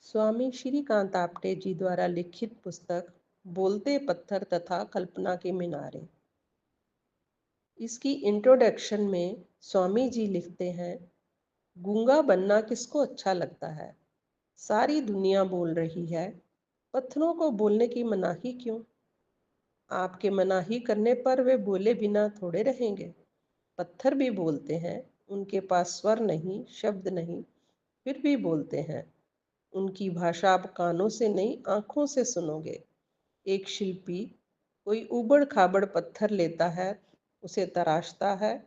स्वामी श्रीकांत आप्टे जी द्वारा लिखित पुस्तक बोलते पत्थर तथा कल्पना के मीनारे। इसकी इंट्रोडक्शन में स्वामी जी लिखते हैं, गूंगा बनना किसको अच्छा लगता है। सारी दुनिया बोल रही है, पत्थरों को बोलने की मनाही क्यों। आपके मनाही करने पर वे बोले बिना थोड़े रहेंगे। पत्थर भी बोलते हैं, उनके पास स्वर नहीं, शब्द नहीं, फिर भी बोलते हैं। उनकी भाषा आप कानों से नहीं, आंखों से सुनोगे। एक शिल्पी कोई ऊबड़ खाबड़ पत्थर लेता है, उसे तराशता है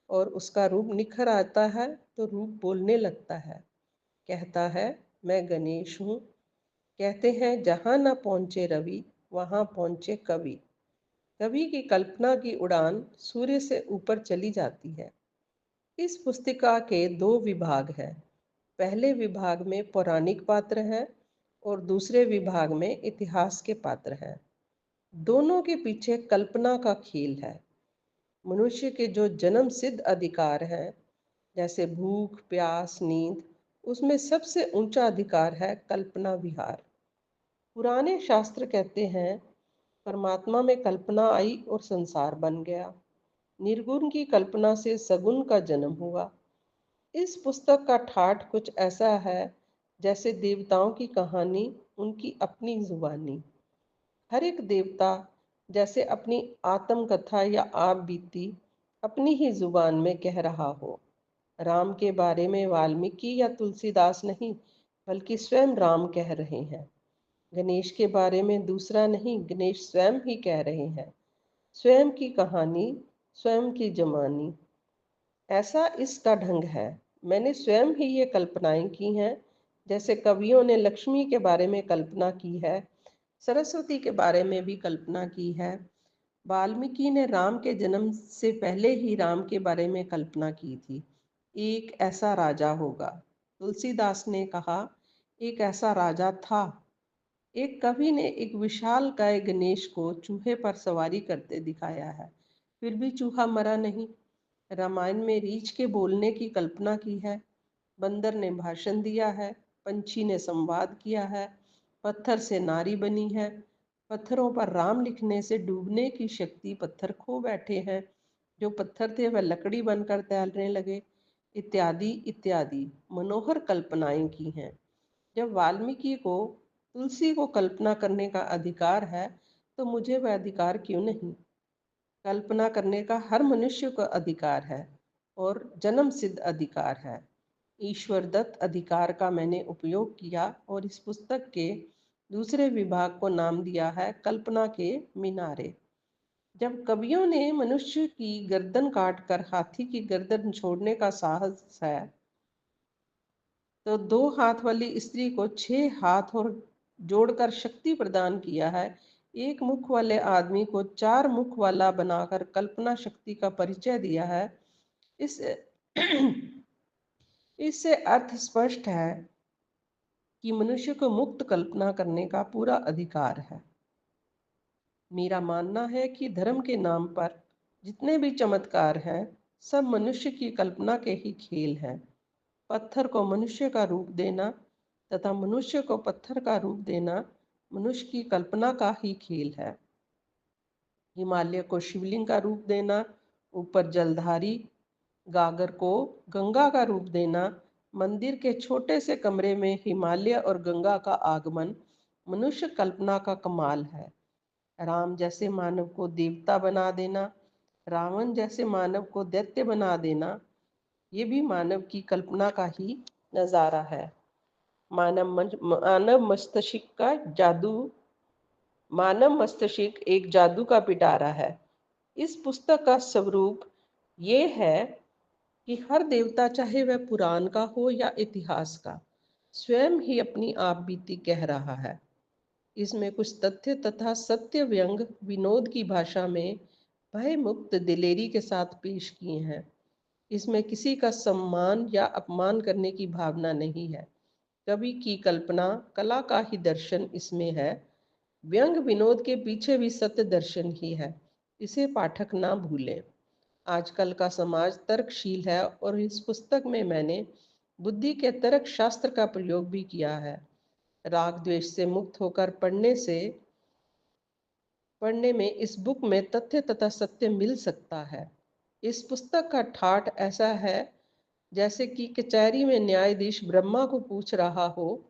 और उसका रूप निखर आता है तो रूप बोलने लगता है। कहता है, मैं गणेश हूँ। कहते हैं, जहाँ न पहुँचे रवि वहाँ पहुँचे कवि। कवि की कल्पना की उड़ान सूर्य से ऊपर चली जाती है। इस पुस्तिका के दो विभाग हैं। पहले विभाग में पौराणिक पात्र हैं और दूसरे विभाग में इतिहास के पात्र हैं। दोनों के पीछे कल्पना का खेल है। मनुष्य के जो जन्म सिद्ध अधिकार हैं, जैसे भूख, प्यास, नींद, उसमें सबसे ऊंचा अधिकार है कल्पना विहार। पुराने शास्त्र कहते हैं, परमात्मा में कल्पना आई और संसार बन गया। निर्गुण की कल्पना से सगुण का जन्म हुआ। इस पुस्तक का ठाठ कुछ ऐसा है जैसे देवताओं की कहानी, उनकी अपनी जुबानी। हर एक देवता जैसे अपनी आत्मकथा या आप बीती अपनी ही जुबान में कह रहा हो। राम के बारे में वाल्मीकि या तुलसीदास नहीं, बल्कि स्वयं राम कह रहे हैं। गणेश के बारे में दूसरा नहीं, गणेश स्वयं ही कह रहे हैं। स्वयं की कहानी, स्वयं की जमानी। ऐसा इसका ढंग है। मैंने स्वयं ही ये कल्पनाएं की हैं, जैसे कवियों ने लक्ष्मी के बारे में कल्पना की है, सरस्वती के बारे में भी कल्पना की है। वाल्मीकि ने राम के जन्म से पहले ही राम के बारे में कल्पना की थी। एक ऐसा राजा होगा। तुलसीदास ने कहा, एक ऐसा राजा था। एक कवि ने एक विशाल काय गणेश को चूहे पर सवारी करते दिखाया है, फिर भी चूहा मरा नहीं। रामायण में रीछ के बोलने की कल्पना की है। बंदर ने भाषण दिया है, पंछी ने संवाद किया है, पत्थर से नारी बनी है। पत्थरों पर राम लिखने से डूबने की शक्ति पत्थर खो बैठे हैं। जो पत्थर थे वह लकड़ी बनकर तैरने लगे, इत्यादि इत्यादि मनोहर कल्पनाएं की हैं। जब वाल्मीकि को तुलसी को कल्पना करने का अधिकार है, तो मुझे वह अधिकार क्यों नहीं। कल्पना करने का हर मनुष्य को अधिकार है और जन्म सिद्ध अधिकार है। ईश्वर दत्त अधिकार का मैंने उपयोग किया और इस पुस्तक के दूसरे विभाग को नाम दिया है कल्पना के मीनारे। जब कवियों ने मनुष्य की गर्दन काटकर हाथी की गर्दन छोड़ने का साहस है, तो दो हाथ वाली स्त्री को 6 हाथ और जोड़कर शक्ति प्रदान किया है। एक मुख वाले आदमी को 4 मुख वाला बनाकर कल्पना शक्ति का परिचय दिया है। इस इससे अर्थ स्पष्ट है कि मनुष्य को मुक्त कल्पना करने का पूरा अधिकार है। मेरा मानना है कि धर्म के नाम पर जितने भी चमत्कार हैं, सब मनुष्य की कल्पना के ही खेल हैं। पत्थर को मनुष्य का रूप देना तथा मनुष्य को पत्थर का रूप देना मनुष्य की कल्पना का ही खेल है। हिमालय को शिवलिंग का रूप देना, ऊपर जलधारी गागर को गंगा का रूप देना, मंदिर के छोटे से कमरे में हिमालय और गंगा का आगमन मनुष्य कल्पना का कमाल है। राम जैसे मानव को देवता बना देना, रावण जैसे मानव को दैत्य बना देना, ये भी मानव की कल्पना का ही नजारा है। मानव मस्तिष्क का जादू, मानव मस्तिष्क एक जादू का पिटारा है। इस पुस्तक का स्वरूप ये है कि हर देवता, चाहे वह पुराण का हो या इतिहास का, स्वयं ही अपनी आप बीती कह रहा है। इसमें कुछ तथ्य तथा सत्य व्यंग विनोद की भाषा में भय मुक्त दिलेरी के साथ पेश किए हैं। इसमें किसी का सम्मान या अपमान करने की भावना नहीं है। कवि की कल्पना कला का ही दर्शन इसमें है। व्यंग विनोद के पीछे भी सत्य दर्शन ही है, इसे पाठक ना भूलें। आजकल का समाज तर्कशील है और इस पुस्तक में मैंने बुद्धि के तर्क शास्त्र का प्रयोग भी किया है। राग द्वेष से मुक्त होकर पढ़ने में इस बुक में तथ्य तथा सत्य मिल सकता है। इस पुस्तक का ठाठ ऐसा है जैसे कि कचहरी में न्यायाधीश ब्रह्मा को पूछ रहा हो,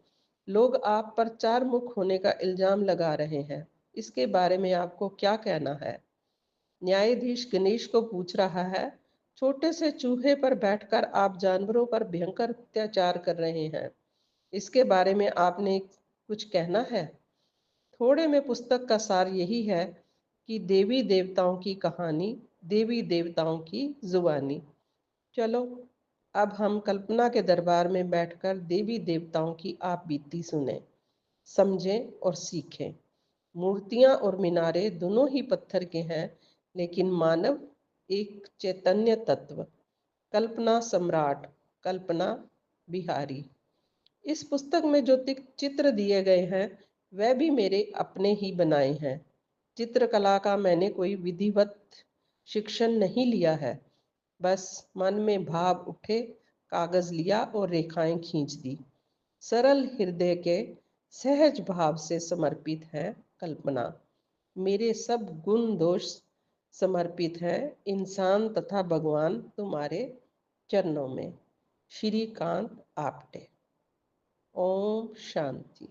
लोग आप पर चार मुख होने का इल्जाम लगा रहे हैं, इसके बारे में आपको क्या कहना है। न्यायाधीश गणेश को पूछ रहा है, छोटे से चूहे पर बैठकर आप जानवरों पर भयंकर अत्याचार कर रहे हैं, इसके बारे में आपने कुछ कहना है। थोड़े में पुस्तक का सार यही है कि देवी देवताओं की कहानी, देवी देवताओं की जुबानी। चलो अब हम कल्पना के दरबार में बैठकर देवी देवताओं की आप बीती सुने, समझें और सीखें। मूर्तियां और मीनारे दोनों ही पत्थर के हैं, लेकिन मानव एक चैतन्य तत्व, कल्पना सम्राट, कल्पना बिहारी। इस पुस्तक में जो चित्र दिए गए हैं वह भी मेरे अपने ही बनाए हैं। चित्रकला का मैंने कोई विधिवत शिक्षण नहीं लिया है, बस मन में भाव उठे, कागज लिया और रेखाएं खींच दी। सरल हृदय के सहज भाव से समर्पित है कल्पना। मेरे सब गुण दोष समर्पित है इंसान तथा भगवान तुम्हारे चरणों में। श्रीकांत आप्टे। ओम शांति।